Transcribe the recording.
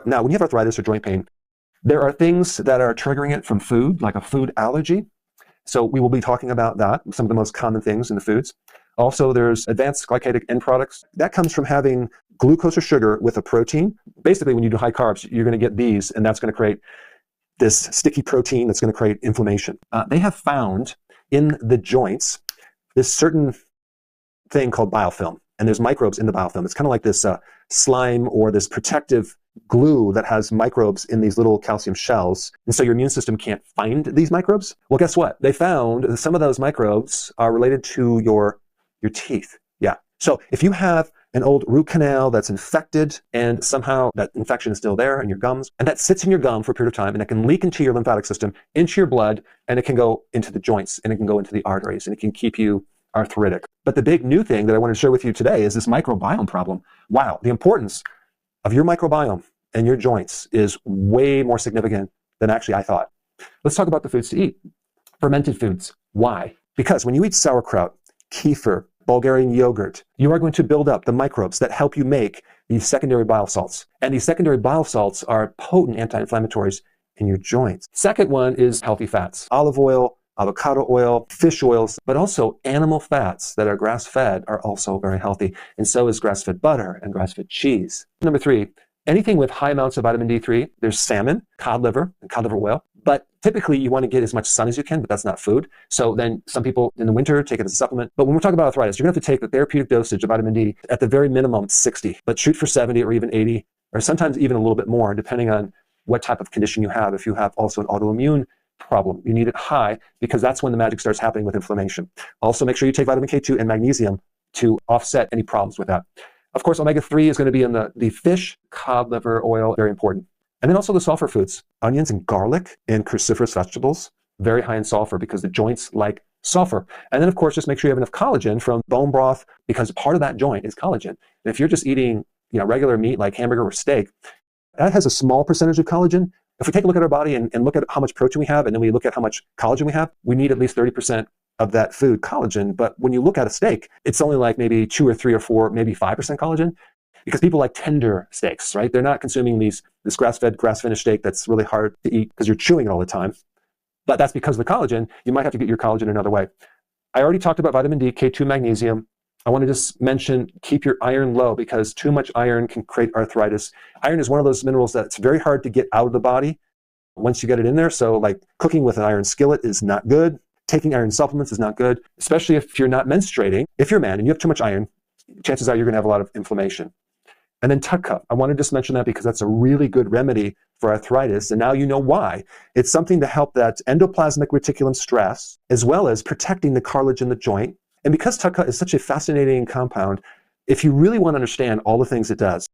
Now, when you have arthritis or joint pain, there are things that are triggering it from food, like a food allergy. So we will be talking about that, some of the most common things in the foods. Also, there's advanced glycated end products. That comes from having glucose or sugar with a protein. Basically, when you do high carbs, you're going to get these, and that's going to create this sticky protein that's going to create inflammation. They have found in the joints this certain thing called biofilm, and there's microbes in the biofilm. It's kind of like this slime or this protective glue that has microbes in these little calcium shells. And so your immune system can't find these microbes. Well, guess what? They found that some of those microbes are related to your teeth. Yeah. So if you have an old root canal that's infected and somehow that infection is still there in your gums, and that sits in your gum for a period of time, and it can leak into your lymphatic system, into your blood, and it can go into the joints, and it can go into the arteries, and it can keep you arthritic. But the big new thing that I want to share with you today is this microbiome problem. Wow, the importance of your microbiome and your joints is way more significant than actually I thought. Let's talk about the foods to eat. Fermented foods. Why? Because when you eat sauerkraut, kefir, Bulgarian yogurt, you are going to build up the microbes that help you make these secondary bile salts. And these secondary bile salts are potent anti-inflammatories in your joints. Second one is healthy fats. Olive oil, avocado oil, fish oils, but also animal fats that are grass-fed are also very healthy. And so is grass-fed butter and grass-fed cheese. Number three, anything with high amounts of vitamin D3, there's salmon, cod liver, and cod liver oil. But typically you want to get as much sun as you can, but that's not food. So then some people in the winter take it as a supplement. But when we're talking about arthritis, you're going to have to take the therapeutic dosage of vitamin D at the very minimum 60, but shoot for 70 or even 80, or sometimes even a little bit more, depending on what type of condition you have. If you have also an autoimmune problem, you need it high because that's when the magic starts happening with inflammation. Also, make sure you take vitamin K2 and magnesium to offset any problems with that. Of course, omega-3 is going to be in the fish, cod liver oil, very important. And then also the sulfur foods, onions and garlic and cruciferous vegetables, very high in sulfur because the joints like sulfur. And then, of course, just make sure you have enough collagen from bone broth because part of that joint is collagen. And if you're just eating regular meat like hamburger or steak, that has a small percentage of collagen. If we take a look at our body and look at how much protein we have, and then we look at how much collagen we have, we need at least 30% of that food collagen. But when you look at a steak, it's only like maybe 2 or 3 or 4, maybe 5% collagen. Because people like tender steaks, right? They're not consuming this grass-fed, grass-finished steak that's really hard to eat because you're chewing it all the time. But that's because of the collagen. You might have to get your collagen another way. I already talked about vitamin D, K2, magnesium. I want to just mention, keep your iron low because too much iron can create arthritis. Iron is one of those minerals that's very hard to get out of the body once you get it in there. So like cooking with an iron skillet is not good. Taking iron supplements is not good, especially if you're not menstruating. If you're a man and you have too much iron, chances are you're going to have a lot of inflammation. And then TUDCA. I want to just mention that because that's a really good remedy for arthritis. And now you know why. It's something to help that endoplasmic reticulum stress, as well as protecting the cartilage in the joint. And because TUDCA is such a fascinating compound, if you really want to understand all the things it does,